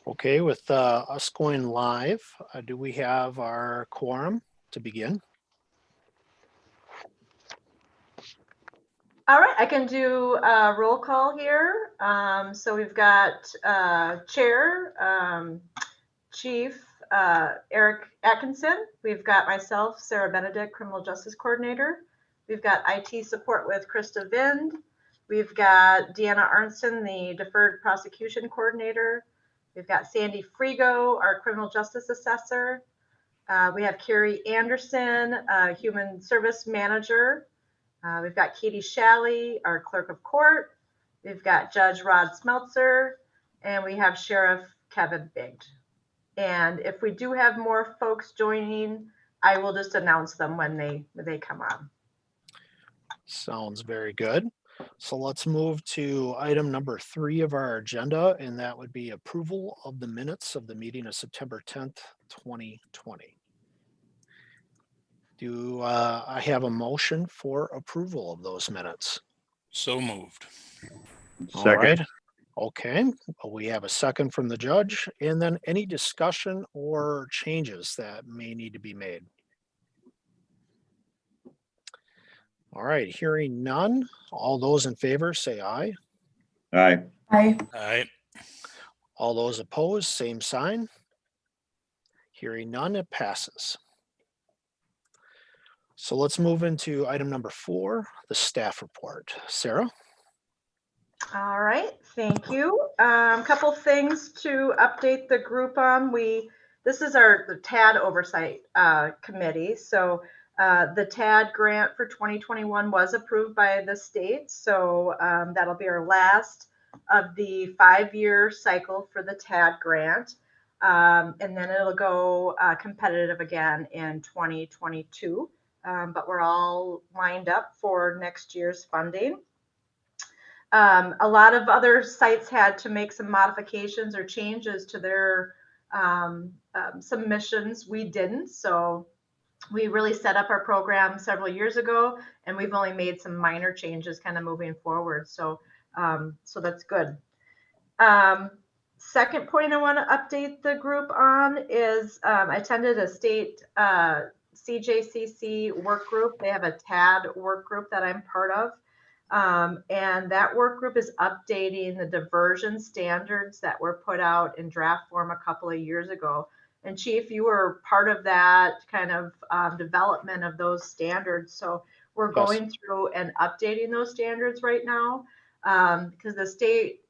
Okay, with us going live, do we have our quorum to begin? All right, I can do a roll call here. So we've got Chair, Chief Eric Atkinson. We've got myself, Sarah Benedict, Criminal Justice Coordinator. We've got IT support with Krista Vind. We've got Deanna Arnston, the Deferred Prosecution Coordinator. We've got Sandy Frigo, our Criminal Justice Assessor. We have Carrie Anderson, Human Service Manager. We've got Katie Shalley, our Clerk of Court. We've got Judge Rod Smeltzer, and we have Sheriff Kevin Bigd. And if we do have more folks joining, I will just announce them when they come on. Sounds very good. So let's move to item number 3 of our agenda, and that would be approval of the minutes of the meeting of September 10th, 2020. Do I have a motion for approval of those minutes? So moved. All right. Okay, we have a second from the judge, and then any discussion or changes that may need to be made. All right, hearing none, all those in favor say aye. Aye. Aye. Aye. All those opposed, same sign. Hearing none, it passes. So let's move into item number 4, the staff report. Sarah? All right, thank you. Couple things to update the group on. This is the TAD oversight committee. So the TAD grant for 2021 was approved by the state. So that'll be our last of the 5-year cycle for the TAD grant. And then it'll go competitive again in 2022. But we're all lined up for next year's funding. A lot of other sites had to make some modifications or changes to their submissions. We didn't. So we really set up our program several years ago, and we've only made some minor changes kind of moving forward. So that's good. Second point I want to update the group on is I attended a state Cjcc work group. They have a TAD work group that I'm part of. And that work group is updating the diversion standards that were put out in draft form a couple of years ago. And Chief, you were part of that kind of development of those standards. So we're going through and updating those standards right now because the state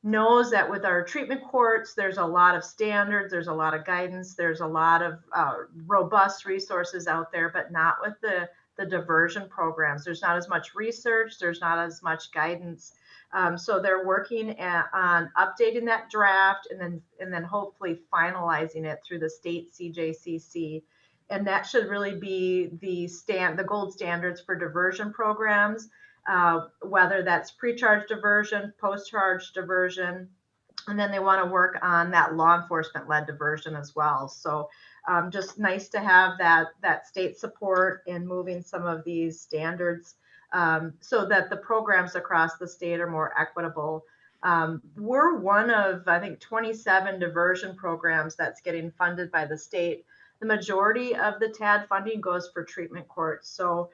knows that with our treatment courts, there's a lot of standards, there's a lot of guidance, there's a lot of robust resources out there, but not with the diversion programs. There's not as much research, there's not as much guidance. So they're working on updating that draft and then hopefully finalizing it through the state Cjcc. And that should really be the gold standards for diversion programs, whether that's pre-charge diversion, post-charge diversion, and then they want to work on that law enforcement-led diversion as well. So just nice to have that state support in moving some of these standards so that the programs across the state are more equitable. We're one of, I think, 27 diversion programs that's getting funded by the state. The majority of the TAD funding goes for treatment courts. So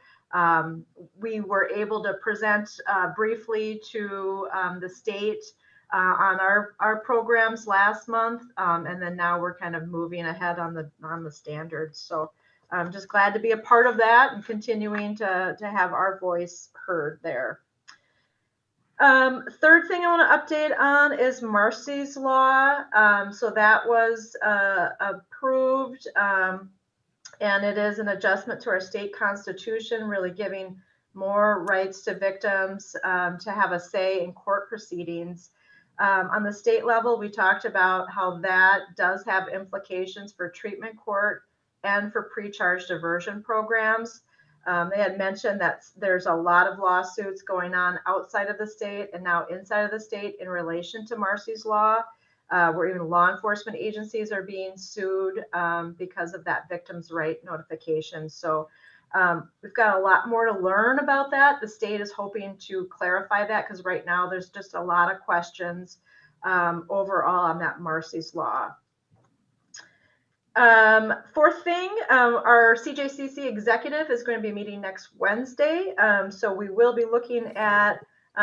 we were able to present briefly to the state on our programs last month, and then now we're kind of moving ahead on the standards. So I'm just glad to be a part of that and continuing to have our voice heard there. Third thing I want to update on is Marcy's Law. So that was approved, and it is an adjustment to our state constitution, really giving more rights to victims to have a say in court proceedings. On the state level, we talked about how that does have implications for treatment court and for pre-charge diversion programs. They had mentioned that there's a lot of lawsuits going on outside of the state and now inside of the state in relation to Marcy's Law, where even law enforcement agencies are being sued because of that victim's right notification. So we've got a lot more to learn about that. The state is hoping to clarify that because right now there's just a lot of questions overall on that Marcy's Law. Fourth thing, our CJCC executive is going to be meeting next Wednesday. So we will be looking at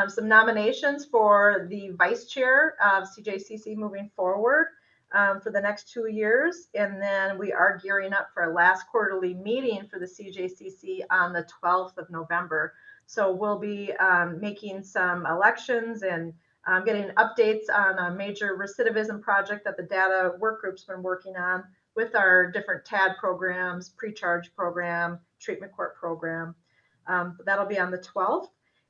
some nominations for the vice chair of CJCC moving forward for the next 2 years. And then we are gearing up for our last quarterly meeting for the CJCC on the 12th of November. So we'll be making some elections and getting updates on a major recidivism project that the data work group's been working on with our different TAD programs, pre-charge program, treatment court program. That'll be on the 12th.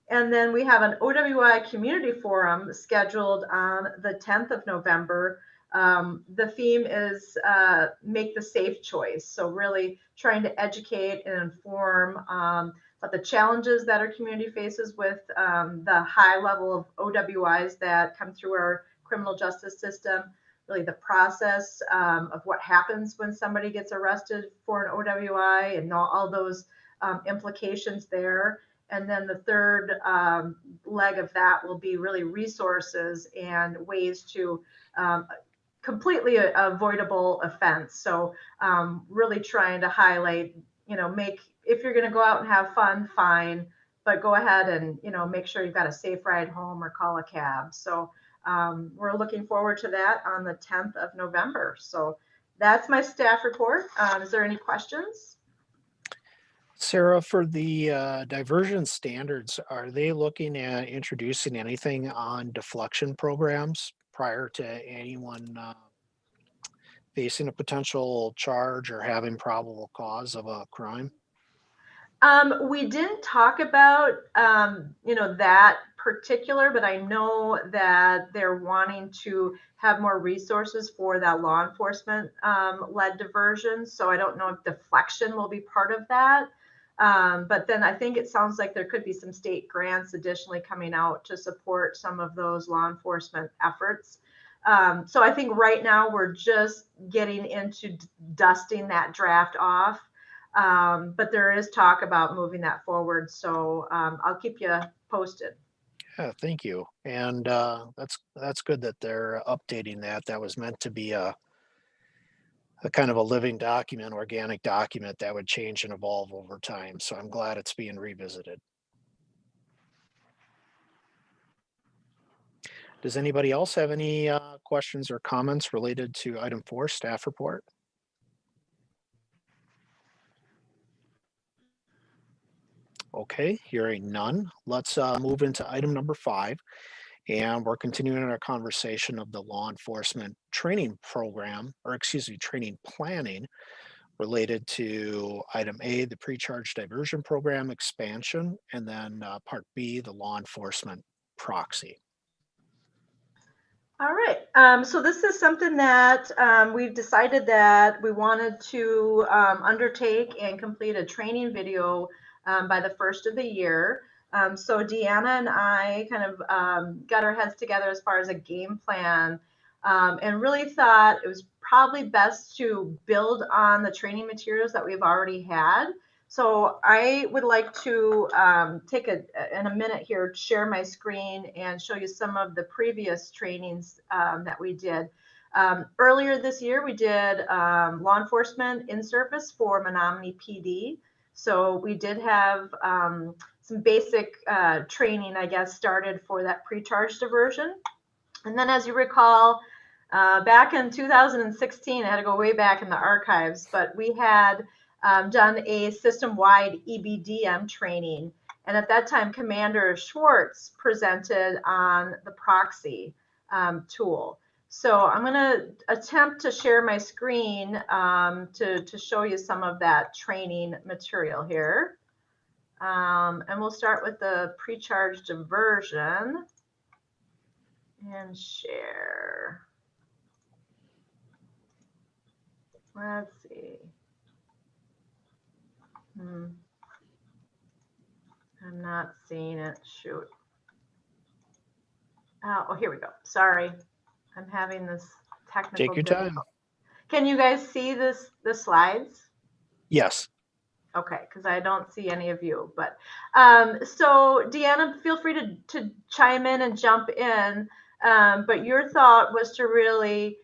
And then we have an OWI community forum scheduled on the 10th of November. The theme is make the safe choice. So really trying to educate and inform about the challenges that our community faces with the high level of OWIs that come through our criminal justice system, really the process of what happens when somebody gets arrested for an OWI and all those implications there. And then the third leg of that will be really resources and ways to completely avoidable offense. So really trying to highlight, if you're going to go out and have fun, fine, but go ahead and, make sure you've got a safe ride home or call a cab. So we're looking forward to that on the 10th of November. So that's my staff report. Is there any questions? Sarah, for the diversion standards, are they looking at introducing anything on deflection programs prior to anyone facing a potential charge or having probable cause of a crime? We didn't talk about, that particular, but I know that they're wanting to have more resources for that law enforcement led diversion. So I don't know if deflection will be part of that. But then I think it sounds like there could be some state grants additionally coming out to support some of those law enforcement efforts. So I think right now we're just getting into dusting that draft off. But there is talk about moving that forward. So I'll keep you posted. Yeah, thank you. And that's good that they're updating that. That was meant to be a kind of a living document, organic document that would change and evolve over time. So I'm glad it's being revisited. Does anybody else have any questions or comments related to item 4, staff report? Okay, hearing none. Let's move into item number 5. And we're continuing our conversation of the law enforcement training program, or excuse me, training planning related to item A, the pre-charge diversion program expansion, and then part B, the law enforcement proxy. All right. So this is something that we've decided that we wanted to undertake and complete a training video by the first of the year. So Deanna and I kind of got our heads together as far as a game plan and really thought it was probably best to build on the training materials that we've already had. So I would like to take in a minute here, share my screen and show you some of the previous trainings that we did. Earlier this year, we did law enforcement in service for Menominee PD. So we did have some basic training, I guess, started for that pre-charge diversion. And then as you recall, back in 2016, I had to go way back in the archives, but we had done a system-wide Ebdm training. And at that time, Commander Schwartz presented on the proxy tool. So I'm going to attempt to share my screen to show you some of that training material here. And we'll start with the pre-charge diversion and share. Let's see. I'm not seeing it. Shoot. Oh, here we go. Sorry. I'm having this technical Take your difficulty. time. Can you guys see the slides? Yes. Okay, because I don't see any of you. But so Deanna, feel free to chime in and jump in. But your thought was to really,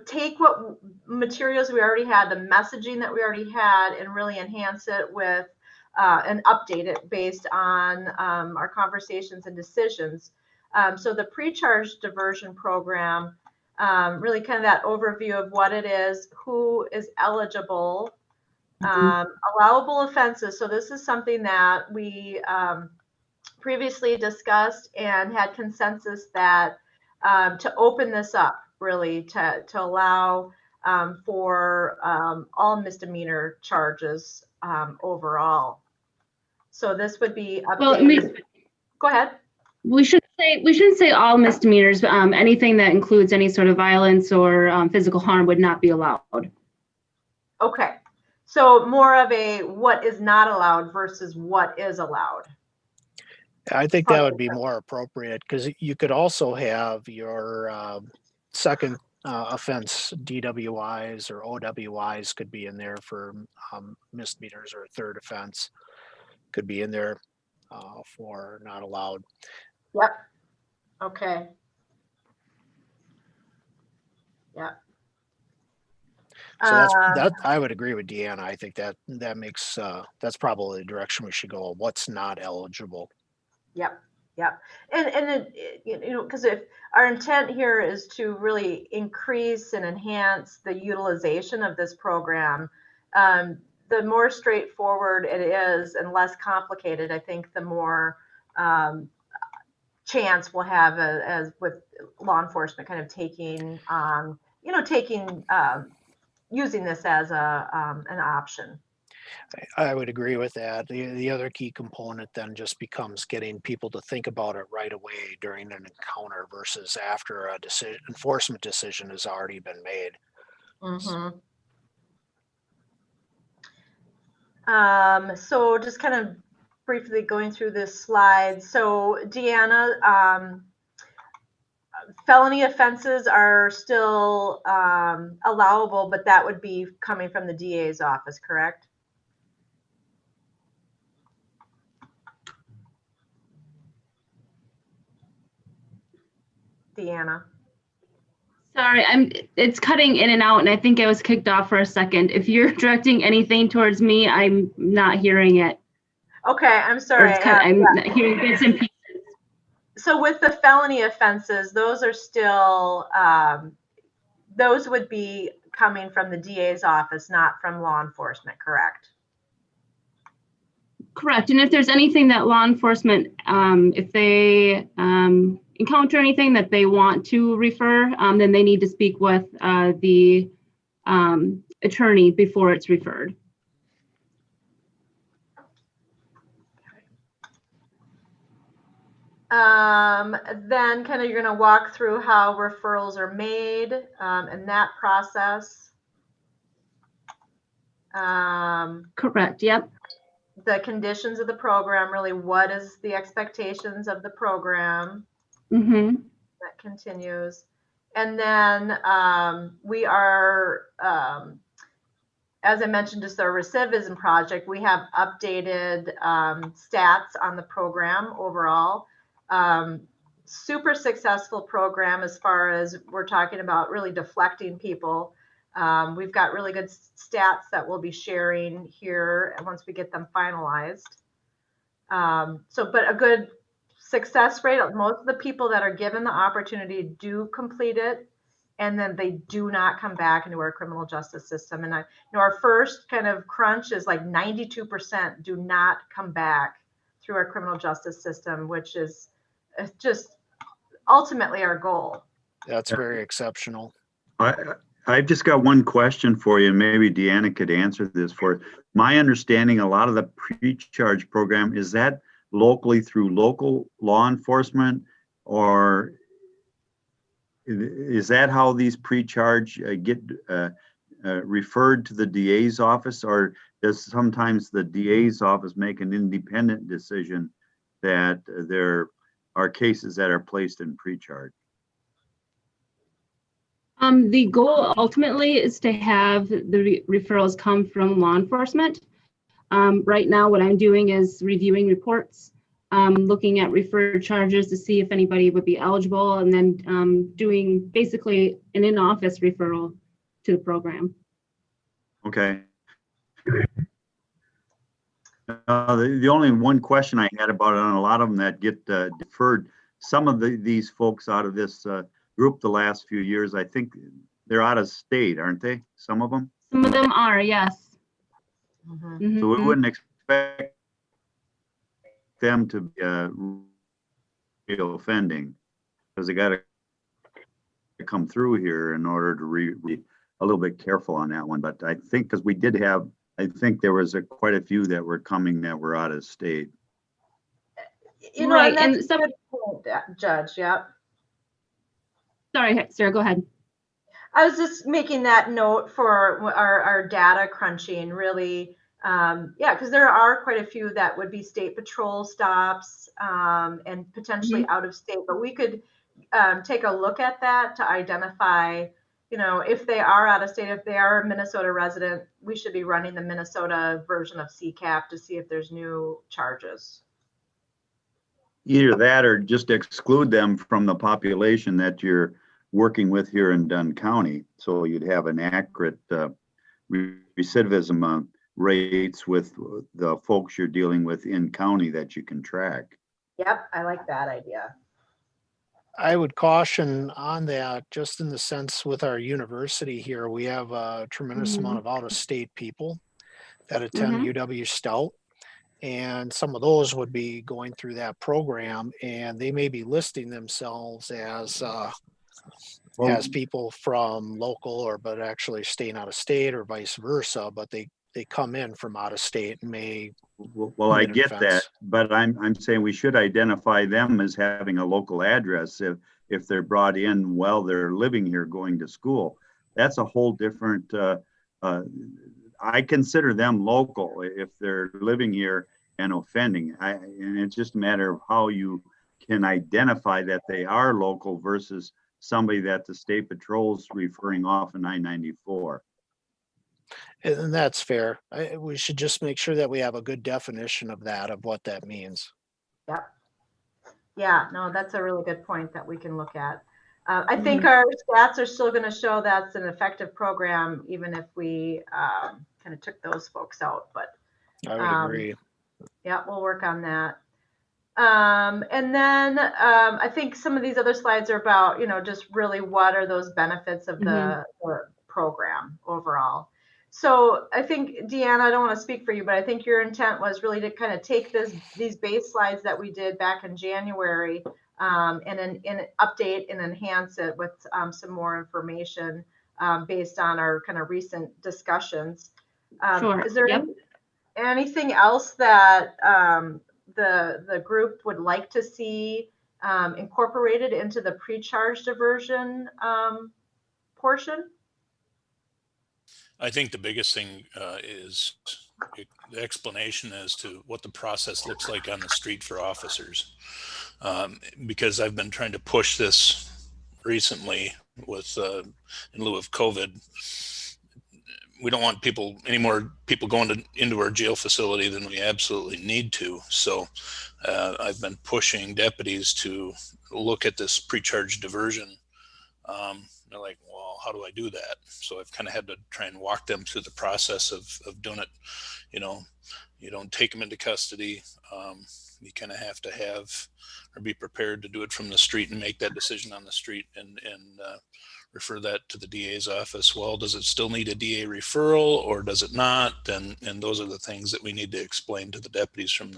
take what materials we already had, the messaging that we already had, and really enhance it with and update it based on our conversations and decisions. So the pre-charge diversion program, really kind of that overview of what it is, who is eligible, allowable offenses. So this is something that we previously discussed and had consensus that to open this up really to allow for all misdemeanor charges overall. So this would be updated. Go ahead. We shouldn't say all misdemeanors. Anything that includes any sort of violence or physical harm would not be allowed. Okay, so more of a what is not allowed versus what is allowed. I think that would be more appropriate, because you could also have your second offense DWIs or OWIs could be in there for misdemeanors, or third offense could be in there for not allowed. Yep. Okay. Yep. So that I would agree with Deanna. I think that makes that's probably the direction we should go. What's not eligible. Yep. Yep. And because if our intent here is to really increase and enhance the utilization of this program, the more straightforward it is and less complicated, I think the more chance we'll have as with law enforcement kind of taking using this as an option. I would agree with that. The other key component then just becomes getting people to think about it right away during an encounter versus after a enforcement decision has already been made. Mm-hmm. So just kind of briefly going through this slide. So Deanna, felony offenses are still allowable, but that would be coming from the DA's office, correct? Deanna. Sorry, it's cutting in and out, and I think I was kicked off for a second. If you're directing anything towards me, I'm not hearing it. Okay, I'm sorry. I'm not hearing bits and pieces. So with the felony offenses, those are still, those would be coming from the DA's office, not from law enforcement, correct? Correct. And if there's anything that law enforcement, if they encounter anything that they want to refer, then they need to speak with the attorney before it's referred. Then kind of you're going to walk through how referrals are made and that process. Correct. Yep. The conditions of the program, really what is the expectations of the program. Mm-hmm. That continues. And then we are, as I mentioned, just our recidivism project, we have updated stats on the program overall. Super successful program as far as we're talking about really deflecting people. We've got really good stats that we'll be sharing here once we get them finalized. But a good success rate. Most of the people that are given the opportunity do complete it, and then they do not come back into our criminal justice system. And our first kind of crunch is like 92% do not come back through our criminal justice system, which is just ultimately our goal. That's very exceptional. I've just got one question for you, and maybe Deanna could answer this for us. My understanding, a lot of the pre-charge program, is that locally through local law enforcement, or is that how these pre-charge get referred to the DA's office, or does sometimes the DA's office make an independent decision that there are cases that are placed in pre-charge? The goal ultimately is to have the referrals come from law enforcement. Right now, what I'm doing is reviewing reports looking at referred charges to see if anybody would be eligible, and then doing basically an in-office referral to the program. Okay. The only one question I had about it, on a lot of them that get deferred, some of these folks out of this group the last few years, I think they're out of state, aren't they? Some of them? Some of them are, yes. Mhm. So we Mhm. wouldn't expect them to be offending, because they got to come through here in order to be a little bit careful on that one. But I think, because we did have, I think there was quite a few that were coming that were out of state. You know, Right, and that's and a some, good point, Judge. Yep. sorry, Sarah, go ahead. I was just making that note for our data crunching, really. Yeah, because there are quite a few that would be state patrol stops and potentially out of state, but we could take a look at that to identify, you know, if they are out of state, if they are a Minnesota resident, we should be running the Minnesota version of CCAP to see if there's new charges. Either that or just exclude them from the population that you're working with here in Dunn County. So you'd have an accurate recidivism rates with the folks you're dealing with in county that you can track. Yep, I like that idea. I would caution on that, just in the sense with our university here, we have a tremendous amount of out-of-state people that attend UW Stout. And some of those would be going through that program, and they may be listing themselves as people from local, or but actually staying out of state, or vice versa. But they come in from out of state and may. Well, I get that, but I'm saying we should identify them as having a local address if they're brought in while they're living here going to school. That's a whole different. I consider them local if they're living here and offending. And it's just a matter of how you can identify that they are local versus somebody that the state patrol's referring off in I-94. And that's fair. We should just make sure that we have a good definition of that, of what that means. Yep. Yeah, no, that's a really good point that we can look at. I think our stats are still going to show that's an effective program, even if we kind of took those folks out. But I would agree. Yeah, we'll work on that. And then I think some of these other slides are about, you know, just really what are those benefits of the program overall. So I think, Deanna, I don't want to speak for you, but I think your intent was really to kind of take these base slides that we did back in January and update and enhance it with some more information based on our kind of recent discussions. Sure. Is there anything else that the group would like to see incorporated into the pre-charge diversion portion? I think the biggest thing is the explanation as to what the process looks like on the street for officers. Because I've been trying to push this recently with in lieu of COVID. We don't want any more people going into our jail facility than we absolutely need to. So I've been pushing deputies to look at this pre-charge diversion. They're like, well, how do I do that? So I've kind of had to try and walk them through the process of doing it. You know, you don't take them into custody. You kind of have to have or be prepared to do it from the street and make that decision on the street and refer that to the DA's office. Well, does it still need a DA referral or does it not? And those are the things that we need to explain to the deputies from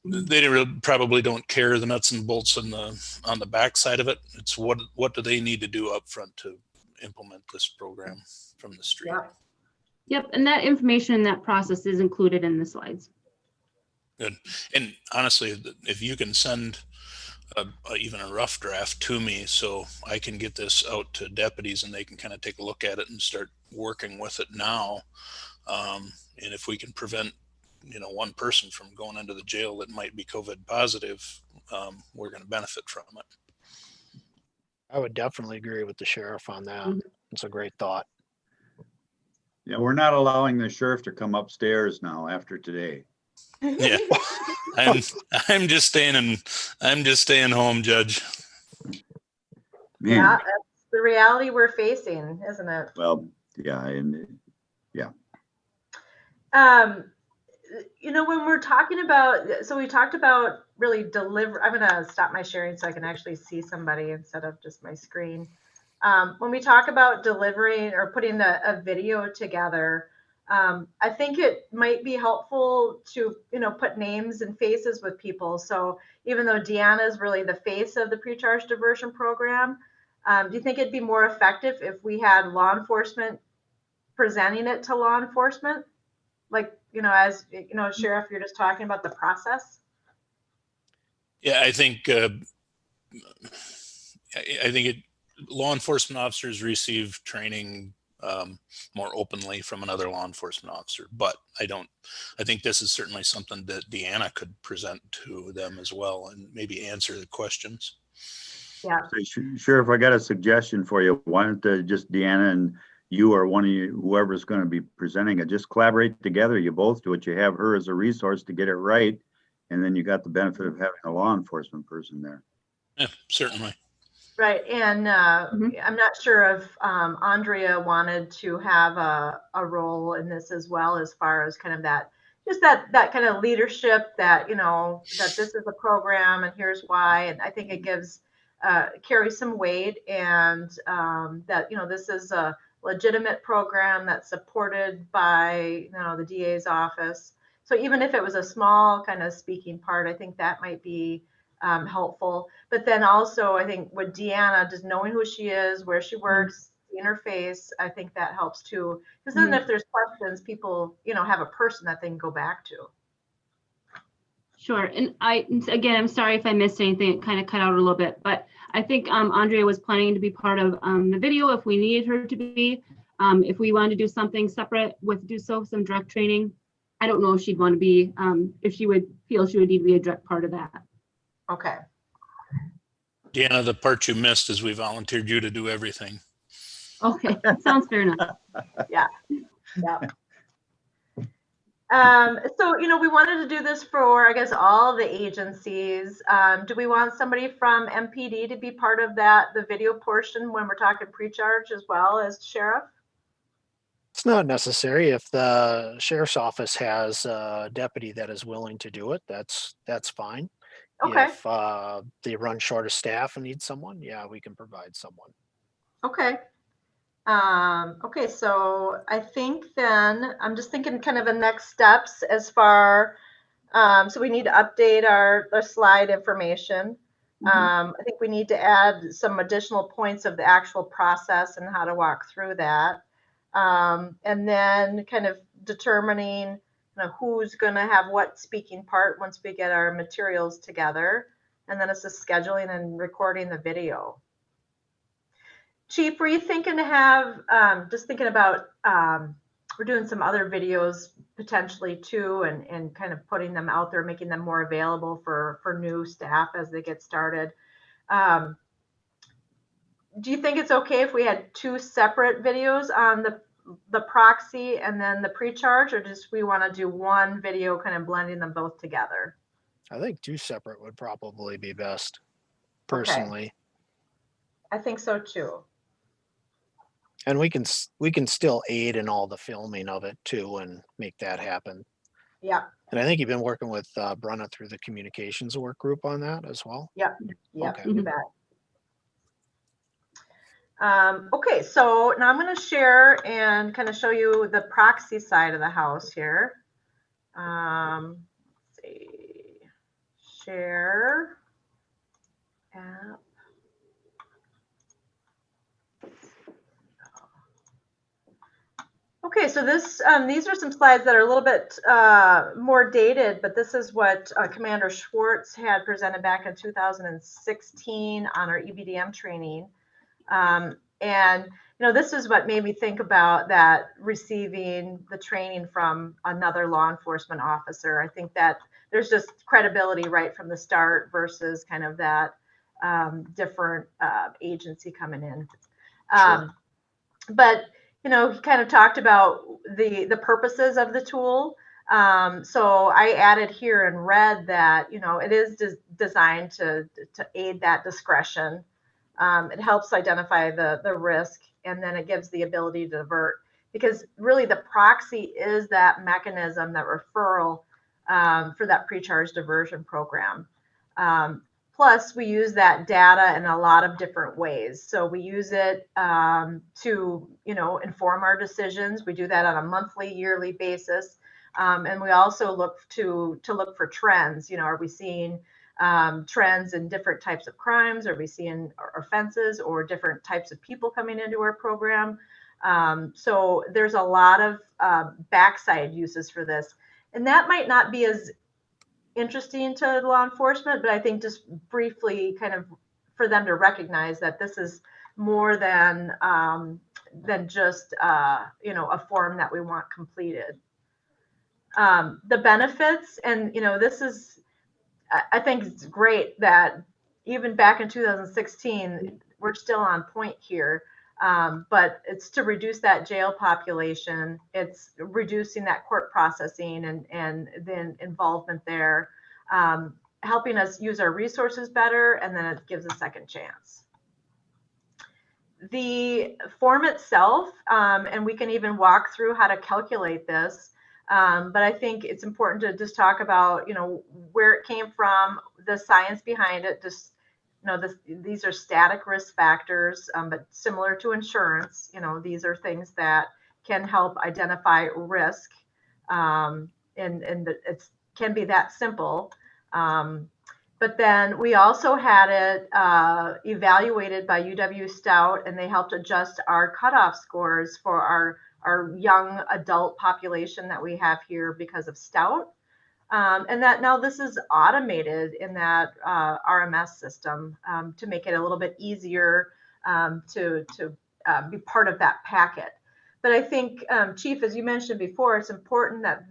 they probably don't care the nuts and bolts on the backside of it. It's what do they need to do up front to implement this program from the street. Yep, and that information in that process is included in the slides. Good. And honestly, if you can send even a rough draft to me so I can get this out to deputies and they can kind of take a look at it and start working with it now. And if we can prevent, one person from going into the jail that might be COVID positive, we're going to benefit from it. I would definitely agree with the sheriff on that. It's a great thought. Yeah, we're not allowing the sheriff to come upstairs now after today. Yeah. I'm just staying home, Judge. Man, Yeah, that's the reality we're facing, isn't it? well, yeah, and When we're talking about, so we talked about really I'm going to stop my sharing so I can actually see somebody instead of just my screen. When we talk about delivering or putting a video together, I think it might be helpful to, put names and faces with people. So even though Deanna is really the face of the pre-charge diversion program, do you think it'd be more effective if we had law enforcement presenting it to law enforcement? Like, as Sheriff, you're just talking about the process. Yeah, I think law enforcement officers receive training more openly from another law enforcement officer, but I think this is certainly something that Deanna could present to them as well and maybe answer the questions. Yeah. Sheriff, I got a suggestion for you. Why don't just Deanna and you or one of you, whoever's going to be presenting it, just collaborate together. You both do it. You have her as a resource to get it right. And then you got the benefit of having a law enforcement person there. Yeah, certainly. Right. And I'm not sure if Andrea wanted to have a role in this as well, as far as kind of that kind of leadership that, that this is a program and here's why. And I think it carries some weight, and that, this is a legitimate program that's supported by, the DA's office. So even if it was a small kind of speaking part, I think that might be helpful. But then also, I think with Deanna, just knowing who she is, where she works, seeing her face, I think that helps too. Because then if there's questions, people, have a person that they can go back to. Sure. And I'm sorry if I missed anything. It kind of cut out a little bit, but I think Andrea was planning to be part of the video if we needed her to be. If we wanted to do something separate some direct training, I don't know if she'd want to be, if she would feel she would need to be a direct part of that. Okay. Deanna, the part you missed is we volunteered you to do everything. Okay, sounds fair enough. Yeah. So, we wanted to do this for, I guess, all the agencies. Do we want somebody from MPD to be part of the video portion when we're talking pre-charge as well as Sheriff? It's not necessary. If the sheriff's office has a deputy that is willing to do it, that's fine. Okay. If they run short of staff and need someone, yeah, we can provide someone. Okay. Okay, so I think then I'm just thinking kind of the next steps as far, so we need to update our slide information. I think we need to add some additional points of the actual process and how to walk through that. And then kind of determining who's going to have what speaking part once we get our materials together. And then it's just scheduling and recording the video. Chief, were you thinking to have, just thinking about, we're doing some other videos potentially too, and kind of putting them out there, making them more available for new staff as they get started. Do you think it's okay if we had two separate videos on the proxy and then the pre-charge, or just we want to do one video kind of blending them both together? I think two separate would probably be best, personally. Okay. I think so too. And we can still aid in all the filming of it too and make that happen. Yeah. And I think you've been working with Brenna through the communications work group on that as well. Yep. Okay. You bet. Okay, so now I'm going to share and kind of show you the proxy side of the house here. Let's see, share app. Okay, so these are some slides that are a little bit more dated, but this is what Commander Schwartz had presented back in 2016 on our Ebdm training. And this is what made me think about that, receiving the training from another law enforcement officer. I think that there's just credibility right from the start versus kind of that different agency coming in. Sure. But he kind of talked about the purposes of the tool. So I added here in red that, you know, it is designed to aid that discretion. It helps identify the risk, and then it gives the ability to divert, because really the proxy is that mechanism, that referral for that pre-charge diversion program. Plus, we use that data in a lot of different ways. So we use it to, you know, inform our decisions. We do that on a monthly, yearly basis. And we also look to look for trends. You know, are we seeing trends in different types of crimes? Are we seeing offenses or different types of people coming into our program? So there's a lot of backside uses for this. And that might not be as interesting to law enforcement, but I think just briefly kind of for them to recognize that this is more than just, you know, a form that we want completed. The benefits, and, you know, this is, I think it's great that even back in 2016, we're still on point here. But it's to reduce that jail population. It's reducing that court processing and then involvement there, helping us use our resources better, and then it gives a second chance. The form itself, and we can even walk through how to calculate this, but I think it's important to just talk about, you know, where it came from, the science behind it. Just, you know, these are static risk factors, but similar to insurance, you know, these are things that can help identify risk, and it can be that simple. But then we also had it evaluated by UW Stout, and they helped adjust our cutoff scores for our young adult population that we have here because of Stout. And that now this is automated in that RMS system to make it a little bit easier to be part of that packet. But I think, Chief, as you mentioned before, it's important that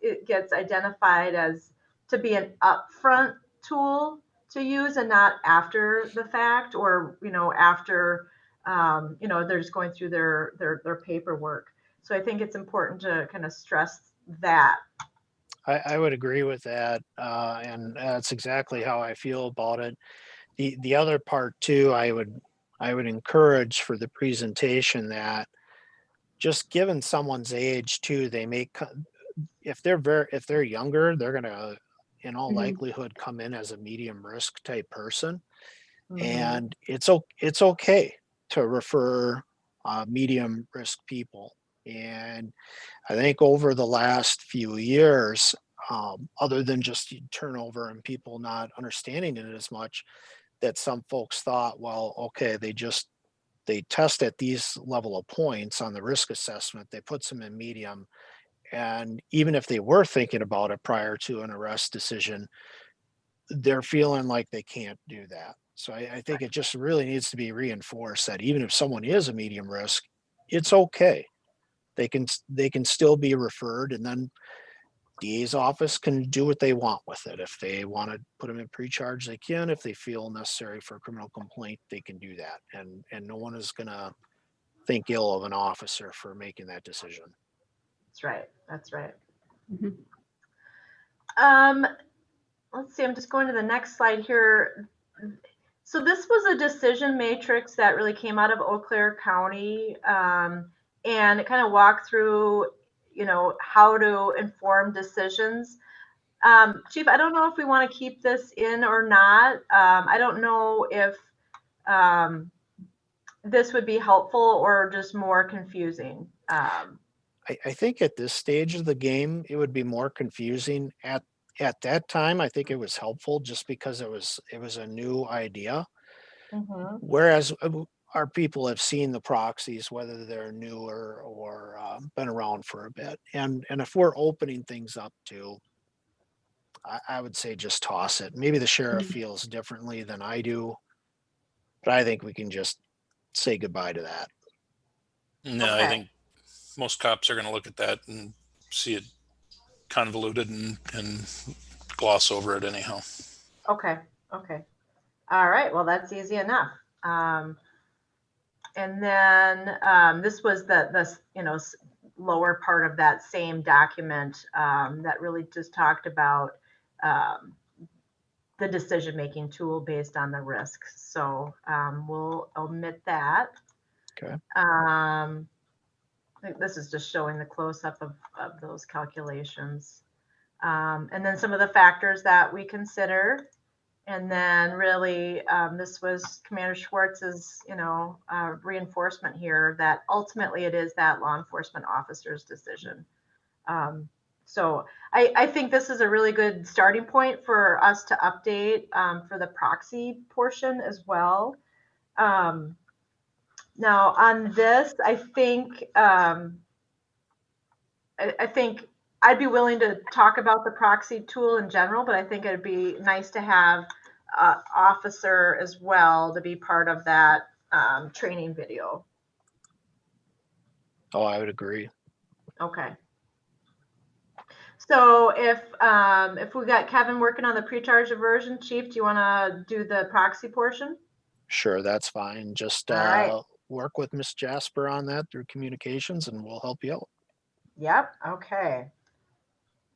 it gets identified as to be an upfront tool to use and not after the fact, or, you know, after, you know, they're just going through their paperwork. So I think it's important to kind of stress that. I would agree with that, and that's exactly how I feel about it. The other part too, I would encourage for the presentation that just given someone's age too, they may if they're younger, they're gonna in all likelihood come in as a medium risk type person, and it's okay to refer medium risk people. And I think over the last few years, other than just turnover and people not understanding it as much, that some folks thought, well, okay, they test at these level of points on the risk assessment, they put them in medium. And even if they were thinking about it prior to an arrest decision, they're feeling like they can't do that. So I think it just really needs to be reinforced that even if someone is a medium risk, it's okay. They can still be referred, and then DA's office can do what they want with it. If they want to put them in pre-charge, they can. If they feel necessary for a criminal complaint, they can do that. And no one is going to think ill of an officer for making that decision. That's right. That's right. Mm-hmm. Let's see, I'm just going to the next slide here. So this was a decision matrix that really came out of Eau Claire County, and it kind of walked through, you know, how to inform decisions. Chief, I don't know if we want to keep this in or not. I don't know if this would be helpful or just more confusing. I think at this stage of the game, it would be more confusing. At that time, I think it was helpful just because it was a new idea. Whereas our people have seen the proxies, whether they're newer or been around for a bit. And if we're opening things up to, I would say just toss it. Maybe the sheriff feels differently than I do, but I think we can just say goodbye to that. No, Okay. I think most cops are going to look at that and see it convoluted and gloss over it anyhow. Okay. Okay. All right. Well, that's easy enough. And then this was the you know, lower part of that same document that really just talked about the decision-making tool based on the risks. So we'll omit that. Okay. I think this is just showing the close-up of those calculations. And then some of the factors that we consider. And then really, this was Commander Schwartz's, reinforcement here that ultimately it is that law enforcement officer's decision. So I think this is a really good starting point for us to update for the proxy portion as well. Now on this, I think I'd be willing to talk about the proxy tool in general, but I think it'd be nice to have officer as well to be part of that training video. Oh, I would agree. Okay. So if we got Kevin working on the pre-charge diversion, Chief, do you want to do the proxy portion? Sure, that's fine. Just All right. work with Miss Jasper on that through communications, and we'll help you out. Yep. Okay.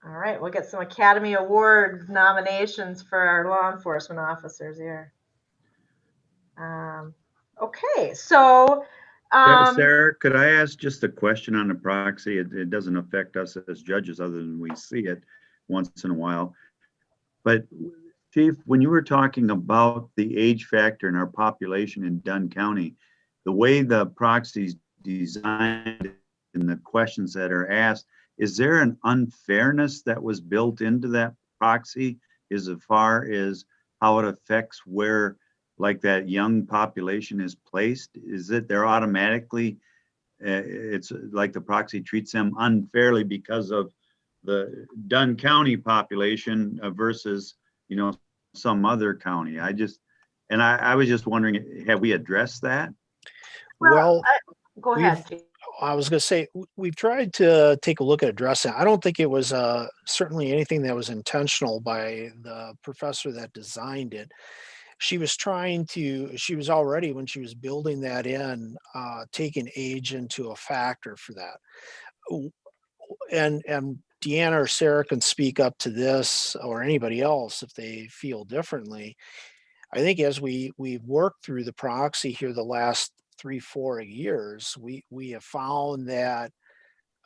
All right. We'll get some Academy Award nominations for our law enforcement officers here. Okay. So. Sarah, could I ask just a question on the proxy? It doesn't affect us as judges other than we see it once in a while. But Chief, when you were talking about the age factor in our population in Dunn County, the way the proxy's designed and the questions that are asked, is there an unfairness that was built into that proxy as far as how it affects where like that young population is placed? Is it they're automatically, it's like the proxy treats them unfairly because of the Dunn County population versus, some other county? I was just wondering, have we addressed that? Well, go ahead, Chief. I was going to say, we've tried to take a look at addressing. I don't think it was certainly anything that was intentional by the professor that designed it. She was already, when she was building that in, taking age into a factor for that. And Deanna or Sarah can speak up to this, or anybody else if they feel differently. I think as we've worked through the proxy here the last 3-4 years, we have found that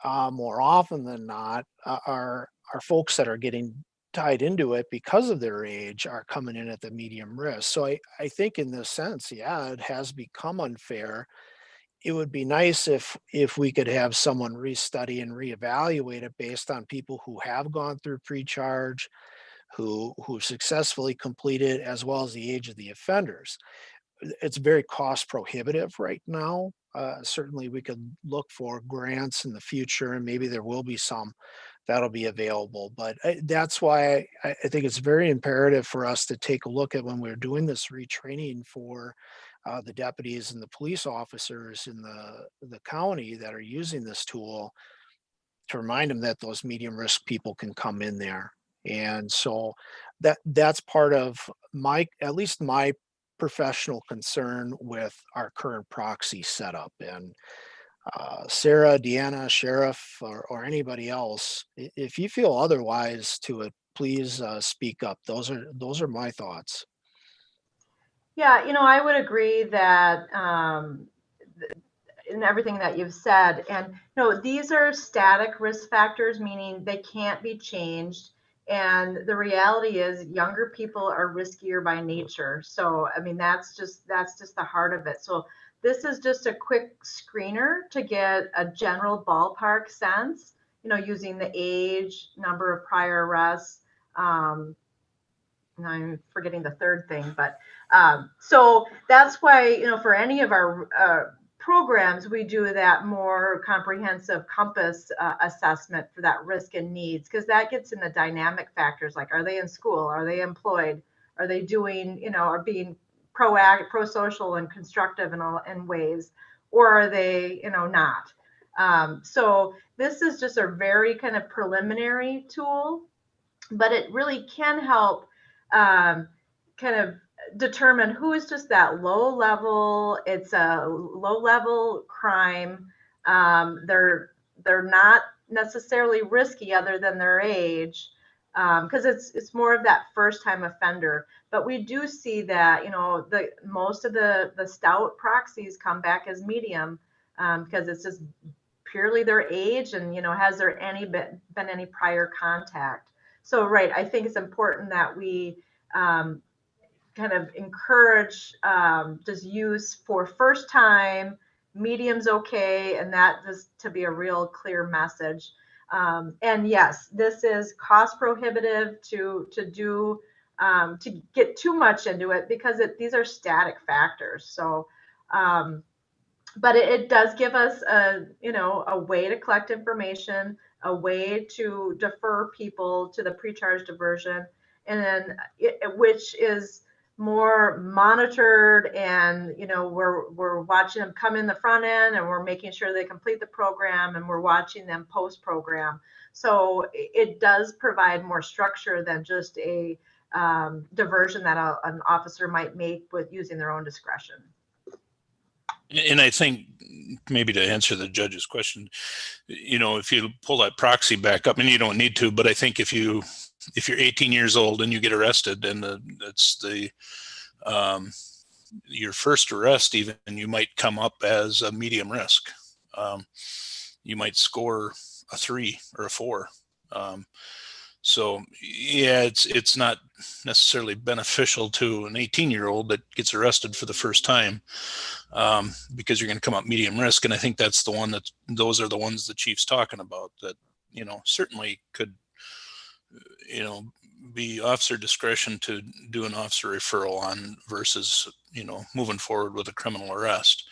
more often than not, our folks that are getting tied into it because of their age are coming in at the medium risk. So I think in this sense, yeah, it has become unfair. It would be nice if we could have someone restudy and reevaluate it based on people who have gone through pre-charge, who successfully completed, as well as the age of the offenders. It's very cost prohibitive right now. Certainly we could look for grants in the future, and maybe there will be some that'll be available. But that's why I think it's very imperative for us to take a look at when we're doing this retraining for the deputies and the police officers in the county that are using this tool, to remind them that those medium risk people can come in there. And so that's part of at least my professional concern with our current proxy setup. And Sarah, Deanna, Sheriff, or anybody else, if you feel otherwise to it, please speak up. Those are my thoughts. Yeah, I would agree that in everything that you've said, and these are static risk factors, meaning they can't be changed. And the reality is younger people are riskier by nature. So, I mean, that's just the heart of it. So this is just a quick screener to get a general ballpark sense, using the age, number of prior arrests. I'm forgetting the third thing, but so that's why, for any of our programs, we do that more comprehensive compass assessment for that risk and needs, because that gets in the dynamic factors, like, are they in school? Are they employed? Are they doing, are being proactive, pro-social and constructive in ways, or are they, not? So this is just a very kind of preliminary tool, but it really can help kind of determine who is just that low level. It's a low level crime. they're not necessarily risky other than their age, because it's more of that first time offender. But we do see that, you know, most of the stout proxies come back as medium, because it's just purely their age and, you know, has there been any prior contact. So right, I think it's important that we kind of encourage just use for first time, medium's okay, and that is to be a real clear message. And yes, this is cost prohibitive to do, to get too much into it, because these are static factors. So, but it does give us a way to collect information, a way to defer people to the pre-charge diversion, and then which is more monitored, and we're watching them come in the front end, and we're making sure they complete the program, and we're watching them post program. So it does provide more structure than just a diversion that an officer might make with using their own discretion. And I think maybe to answer the judge's question, if you pull that proxy back up, and you don't need to, but I think if you're 18 years old and you get arrested, and it's your first arrest, even, you might come up as a medium risk. You might score a 3 or a 4. So yeah, it's not necessarily beneficial to an 18-year-old that gets arrested for the first time, because you're going to come up medium risk. And I think those are the ones the chief's talking about, that, certainly could, be officer discretion to do an officer referral on versus, moving forward with a criminal arrest.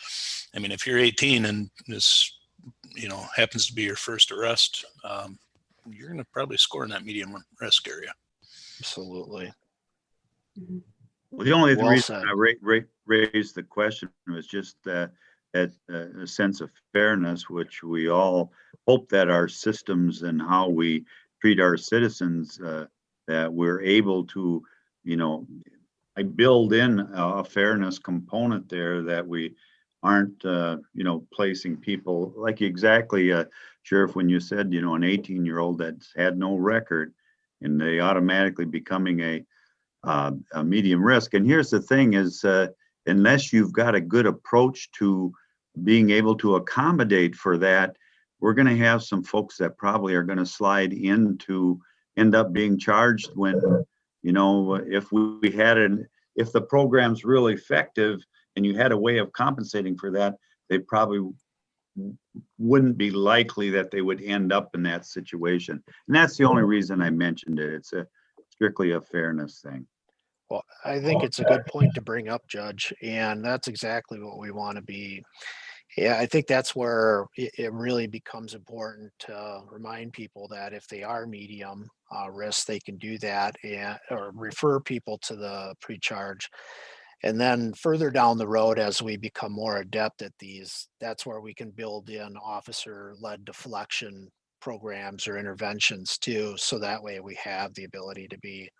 I mean, if you're 18 and this, happens to be your first arrest, you're going to probably score in that medium risk area. Absolutely. Well, the only Well reason said. I raised the question was just that a sense of fairness, which we all hope that our systems and how we treat our citizens, that we're able to, I build in a fairness component there, that we aren't, placing people like exactly, Sheriff, when you said, an 18-year-old that's had no record, and they automatically becoming a medium risk. And here's the thing is, unless you've got a good approach to being able to accommodate for that, we're going to have some folks that probably are going to slide in to end up being charged when, if if the program's really effective and you had a way of compensating for that, they probably wouldn't be likely that they would end up in that situation. And that's the only reason I mentioned it. It's strictly a fairness thing. Well, I think it's a good point to bring up, Judge, and that's exactly what we want to be. Yeah, I think that's where it really becomes important to remind people that if they are medium risk, they can do that, or refer people to the pre-charge. And then further down the road, as we become more adept at these, that's where we can build in officer-led deflection programs or interventions too. So that way we have the ability to be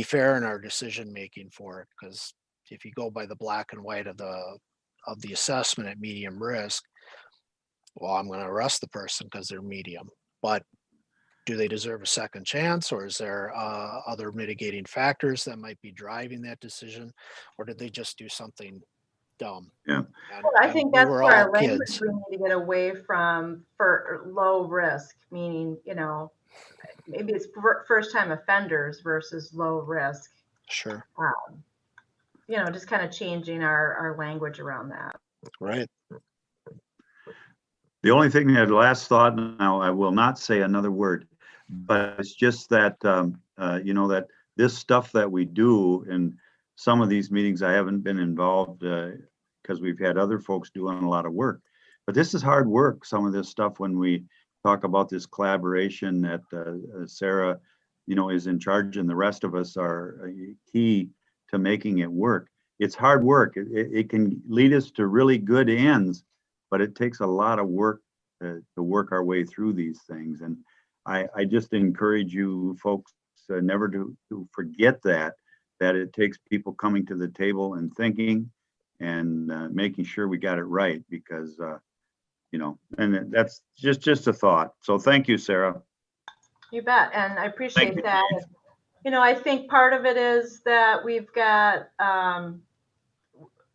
fair in our decision making for it. Because if you go by the black and white of the assessment at medium risk, well, I'm going to arrest the person because they're medium. But do they deserve a second chance, or is there other mitigating factors that might be driving that decision, or did they just do something dumb? Yeah. Well, I think that's where our language we need to get away from for low risk, meaning, maybe it's first time offenders versus low risk. Sure. Just kind of changing our language around that. Right. The only thing that last thought, now I will not say another word, but it's just that, that this stuff that we do in some of these meetings, I haven't been involved because we've had other folks doing a lot of work, but this is hard work. Some of this stuff, when we talk about this collaboration that Sarah, is in charge, and the rest of us are key to making it work. It's hard work. It can lead us to really good ends, but it takes a lot of work to work our way through these things. And I just encourage you folks never to forget that it takes people coming to the table and thinking and making sure we got it right, because and that's just a thought. So thank you, Sarah. You bet. And I Thank appreciate you, that. Chief. I think part of it is that we've got,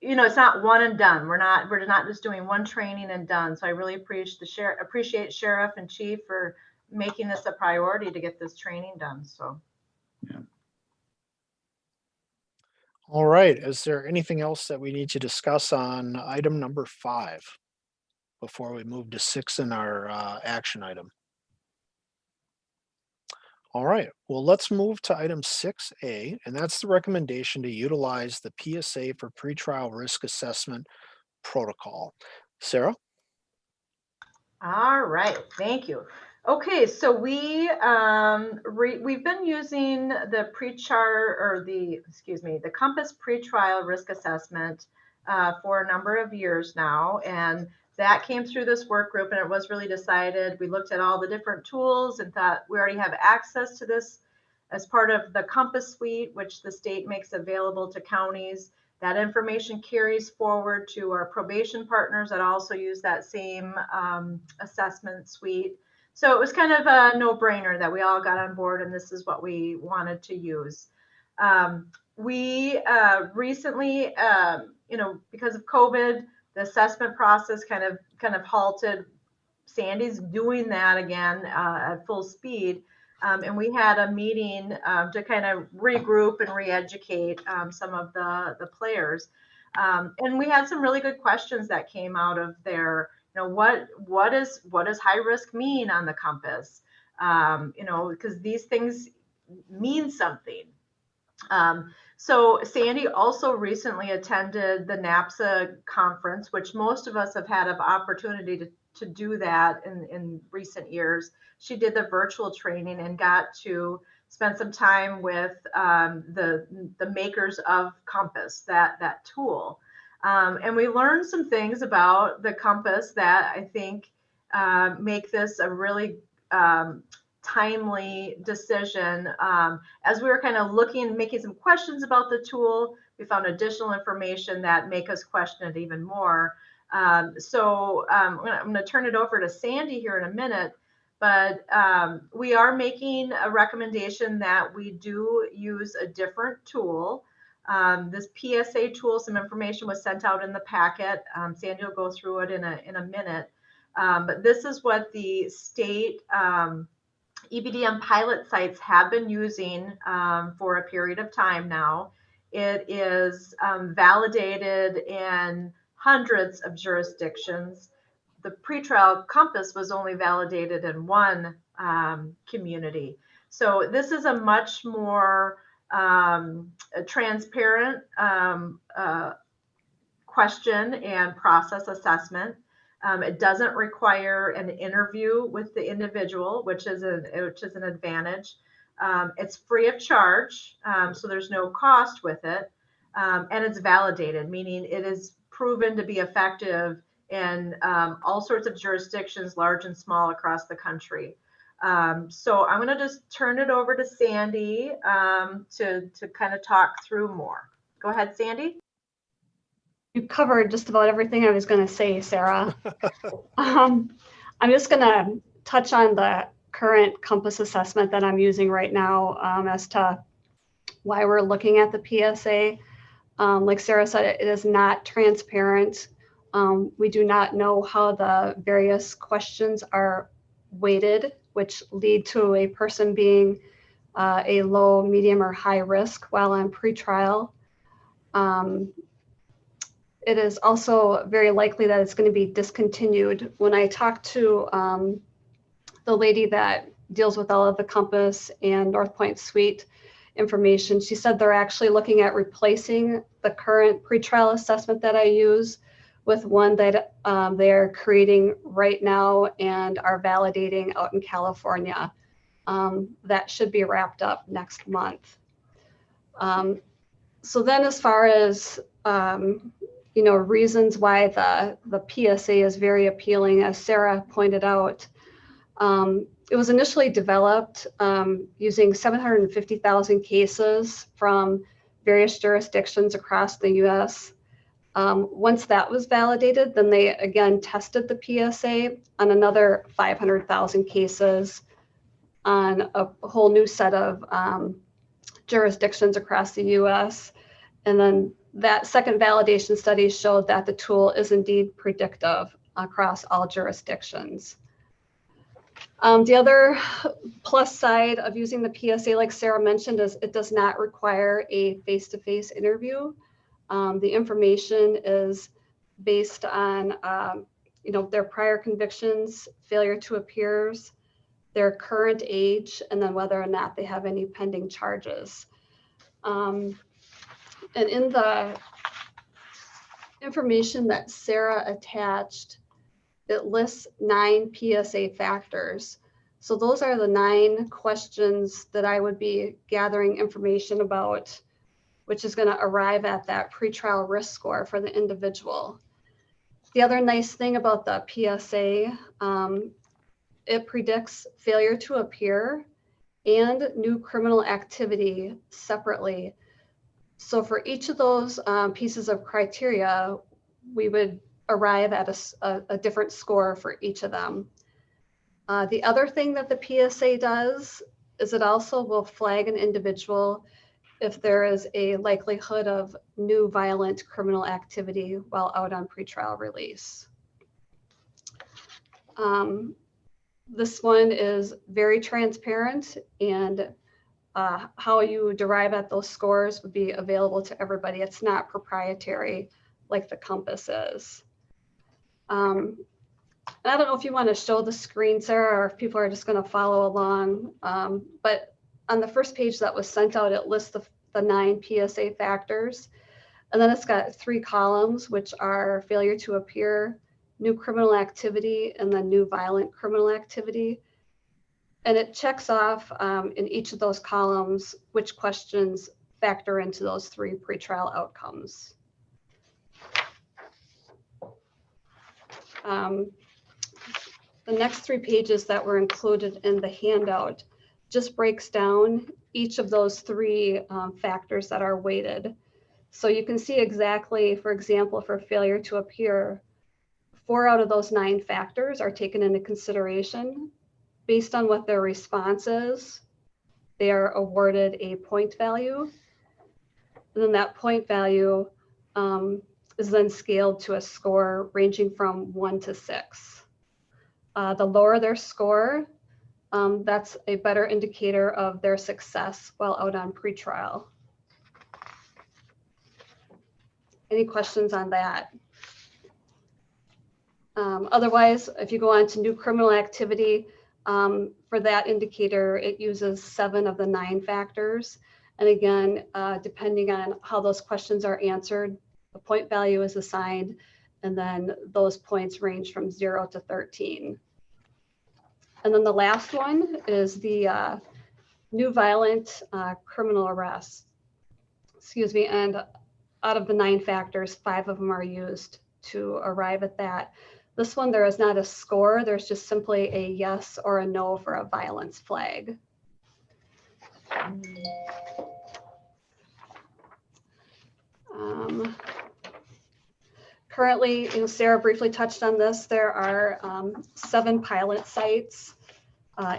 it's not one and done. We're not just doing one training and done. So I really appreciate Sheriff and Chief for making this a priority to get this training done. So. Yeah. All right. Is there anything else that we need to discuss on item number 5 before we move to 6 in our action item? All right. Well, let's move to item 6A, and that's the recommendation to utilize the PSA for pretrial risk assessment protocol. Sarah? All right, thank you. Okay, so we've been using the the Compass pretrial risk assessment for a number of years now, and that came through this work group, and it was really decided. We looked at all the different tools and thought we already have access to this as part of the Compass suite, which the state makes available to counties. That information carries forward to our probation partners that also use that same assessment suite. So it was kind of a no-brainer that we all got on board, and this is what we wanted to use. We recently, because of COVID, the assessment process kind of halted. Sandy's doing that again at full speed. And we had a meeting to kind of regroup and re-educate some of the players. And we had some really good questions that came out of there. What does high risk mean on the Compass? Because these things mean something. So Sandy also recently attended the NAPSA conference, which most of us have had an opportunity to do that in recent years. She did the virtual training and got to spend some time with the makers of Compass, that tool. And we learned some things about the Compass that I think make this a really timely decision. As we were kind of making some questions about the tool, we found additional information that make us question it even more. So I'm going to turn it over to Sandy here in a minute, but we are making a recommendation that we do use a different tool. This PSA tool, some information was sent out in the packet. Sandy will go through it in a minute. But this is what the state EBDM pilot sites have been using for a period of time now. It is validated in hundreds of jurisdictions. The pretrial Compass was only validated in one community. So this is a much more transparent question and process assessment. It doesn't require an interview with the individual, which is an advantage. It's free of charge, so there's no cost with it, and it's validated, meaning it is proven to be effective in all sorts of jurisdictions, large and small, across the country. So I'm going to just turn it over to Sandy to kind of talk through more. Go ahead, Sandy. You covered just about everything I was going to say, Sarah. I'm just going to touch on the current Compass assessment that I'm using right now as to why we're looking at the PSA. Like Sarah said, it is not transparent. We do not know how the various questions are weighted, which lead to a person being a low, medium, or high risk while on pretrial. It is also very likely that it's going to be discontinued. When I talked to the lady that deals with all of the Compass and North Point Suite information, she said they're actually looking at replacing the current pretrial assessment that I use with one that they're creating right now and are validating out in California. That should be wrapped up next month. So then as far as reasons why the PSA is very appealing, as Sarah pointed out, it was initially developed using 750,000 cases from various jurisdictions across the US. Once that was validated, then they again tested the PSA on another 500,000 cases on a whole new set of jurisdictions across the US. And then that second validation study showed that the tool is indeed predictive across all jurisdictions. The other plus side of using the PSA, like Sarah mentioned, is it does not require a face-to-face interview. The information is based on their prior convictions, failure to appear, their current age, and then whether or not they have any pending charges. And in the information that Sarah attached, it lists 9 PSA factors. So those are the 9 questions that I would be gathering information about, which is going to arrive at that pretrial risk score for the individual. The other nice thing about the PSA, it predicts failure to appear and new criminal activity separately. So for each of those pieces of criteria, we would arrive at a different score for each of them. The other thing that the PSA does is it also will flag an individual if there is a likelihood of new violent criminal activity while out on pretrial release. This one is very transparent, and how you derive at those scores would be available to everybody. It's not proprietary like the Compass is. And I don't know if you want to show the screen, Sarah, or if people are just going to follow along. But on the first page that was sent out, it lists the 9 PSA factors. And then it's got 3 columns, which are failure to appear, new criminal activity, and then new violent criminal activity. And it checks off in each of those columns which questions factor into those 3 pretrial outcomes. The next 3 pages that were included in the handout just breaks down each of those 3 factors that are weighted. So you can see exactly, for example, for failure to appear, 4 out of those 9 factors are taken into consideration. Based on what their response is, they are awarded a point value. And then that point value is then scaled to a score ranging from 1 to 6. The lower their score, that's a better indicator of their success while out on pretrial. Any questions on that? Otherwise, if you go on to new criminal activity, for that indicator, it uses 7 of the 9 factors. And again, depending on how those questions are answered, the point value is assigned, and then those points range from 0 to 13. And then the last one is the new violent criminal arrest. Excuse me, and out of the 9 factors, 5 of them are used to arrive at that. This one, there is not a score. There's just simply a yes or a no for a violence flag. Currently, Sarah briefly touched on this, there are 7 pilot sites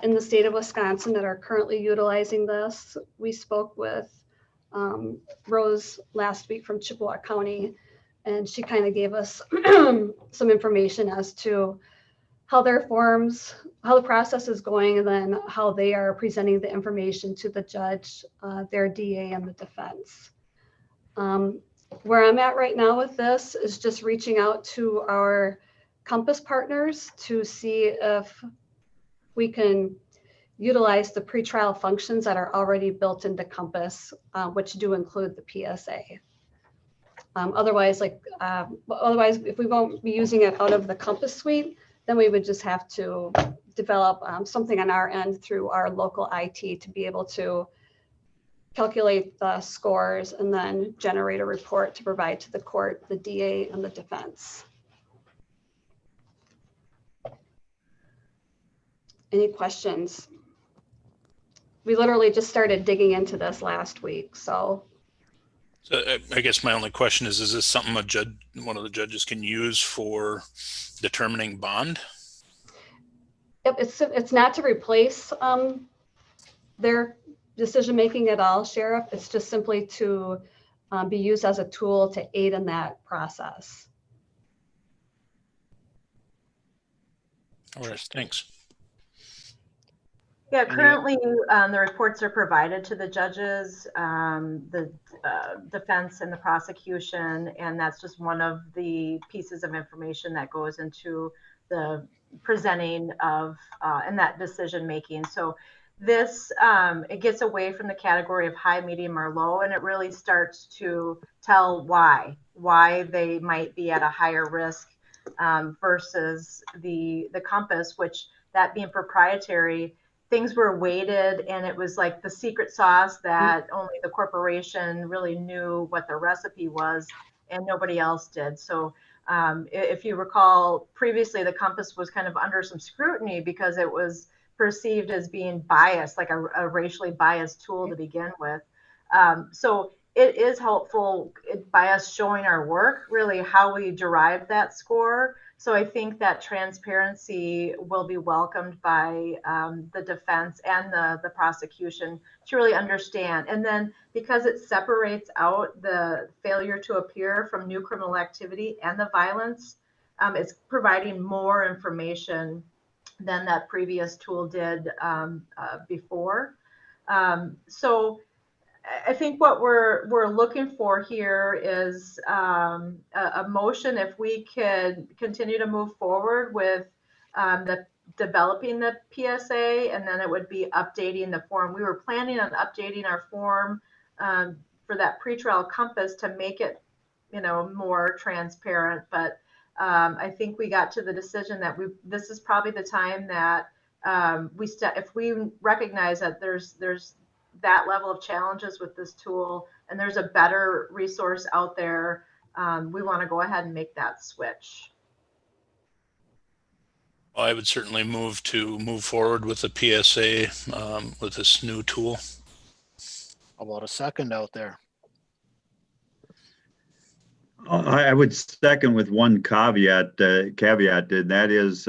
in the state of Wisconsin that are currently utilizing this. We spoke with Rose last week from Chippewa County, and she kind of gave us some information as to how their forms, how the process is going, and then how they are presenting the information to the judge, their DA, and the defense. Where I'm at right now with this is just reaching out to our Compass partners to see if we can utilize the pretrial functions that are already built into Compass, which do include the PSA. Otherwise, if we won't be using it out of the Compass suite, then we would just have to develop something on our end through our local IT to be able to calculate the scores and then generate a report to provide to the court, the DA, and the defense. Any questions? We literally just started digging into this last week, so So I guess my only question is this something one of the judges can use for determining bond? Yep, it's not to replace their decision-making at all, Sheriff. It's just simply to be used as a tool to aid in that process. All right, thanks. Yeah, Any- currently the reports are provided to the judges, the defense and the prosecution, and that's just one of the pieces of information that goes into the presenting of and that decision making. So this it gets away from the category of high, medium, or low, and it really starts to tell why they might be at a higher risk versus the compass, which that being proprietary, things were weighted and it was like the secret sauce that only the corporation really knew what the recipe was and nobody else did. So if you recall, previously the compass was kind of under some scrutiny because it was perceived as being biased, like a racially biased tool to begin with. So it is helpful by us showing our work, really how we derived that score. So I think that transparency will be welcomed by the defense and the prosecution to really understand. And then because it separates out the failure to appear from new criminal activity and the violence, it's providing more information than that previous tool did before. So I think what we're looking for here is a motion. If we could continue to move forward with the developing the PSA, and then it would be updating the form. We were planning on updating our form for that pretrial compass to make it, more transparent. But I think we got to the decision that this is probably the time that if we recognize that there's that level of challenges with this tool and there's a better resource out there, we want to go ahead and make that switch. Well, I would certainly move forward with the PSA with this new tool. How about a second out there? I would second with one caveat, and that is,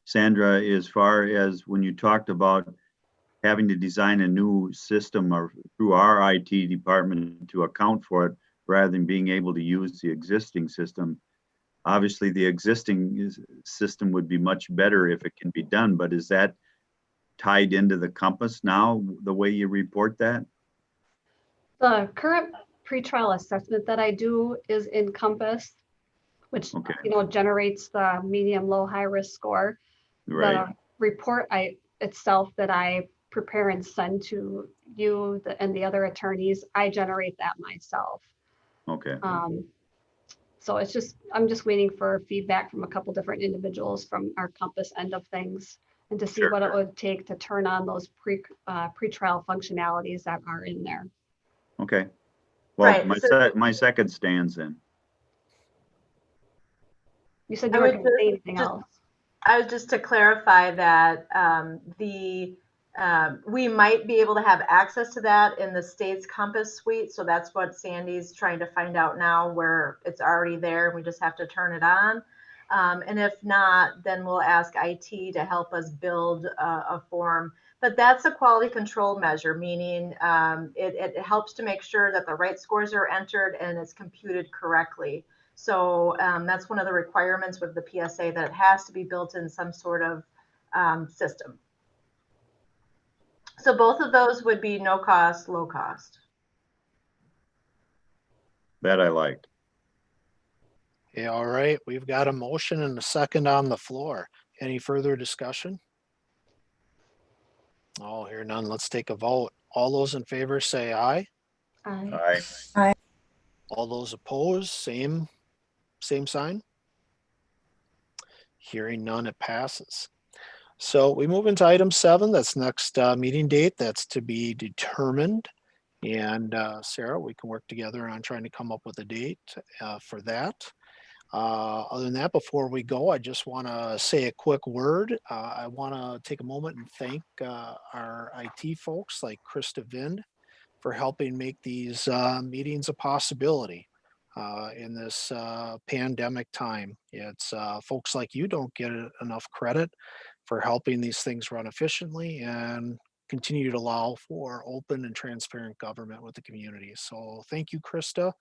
Sandra, as far as when you talked about having to design a new system or through our IT department to account for it rather than being able to use the existing system. Obviously, the existing system would be much better if it can be done, but is that tied into the compass now, the way you report that? The current pretrial assessment that I do is in Compass, which Okay. Generates the medium, low, high risk score. Right. The report itself that I prepare and send to you and the other attorneys, I generate that myself. Okay. So I'm just waiting for feedback from a couple different individuals from our Compass end of things and to see Sure. what it would take to turn on those pretrial functionalities that are in there. Okay. Well, Right. my second stands then. You said you were going to say anything else. I was just to clarify that we might be able to have access to that in the state's Compass suite. So that's what Sandy's trying to find out now, where it's already there. We just have to turn it on. And if not, then we'll ask IT to help us build a form. But that's a quality control measure, meaning it helps to make sure that the right scores are entered and it's computed correctly. So that's one of the requirements with the PSA, that it has to be built in some sort of system. So both of those would be no cost, low cost. That I liked. Yeah, all right. We've got a motion and a second on the floor. Any further discussion? Oh, hear none. Let's take a vote. All those in favor say aye. Aye. All those opposed, same sign. Hearing none, it passes. So we move into item 7. That's next meeting date. That's to be determined. And Sarah, we can work together on trying to come up with a date for that. Other than that, before we go, I just want to say a quick word. I want to take a moment and thank our IT folks like Krista Vind for helping make these meetings a possibility in this pandemic time. It's folks like you don't get enough credit for helping these things run efficiently and continue to allow for open and transparent government with the community. So thank you, Krista,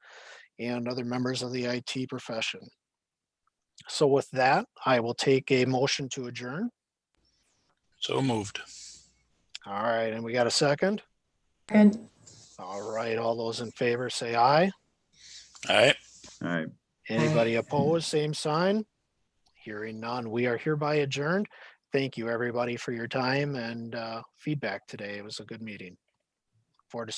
and other members of the IT profession. So with that, I will take a motion to adjourn. So moved. All right, and we got a second? And All right, all those in favor say aye. All right. All right. Anybody opposed, same sign? Hearing none, we are hereby adjourned. Thank you, everybody, for your time and feedback today. It was a good meeting. Forward to see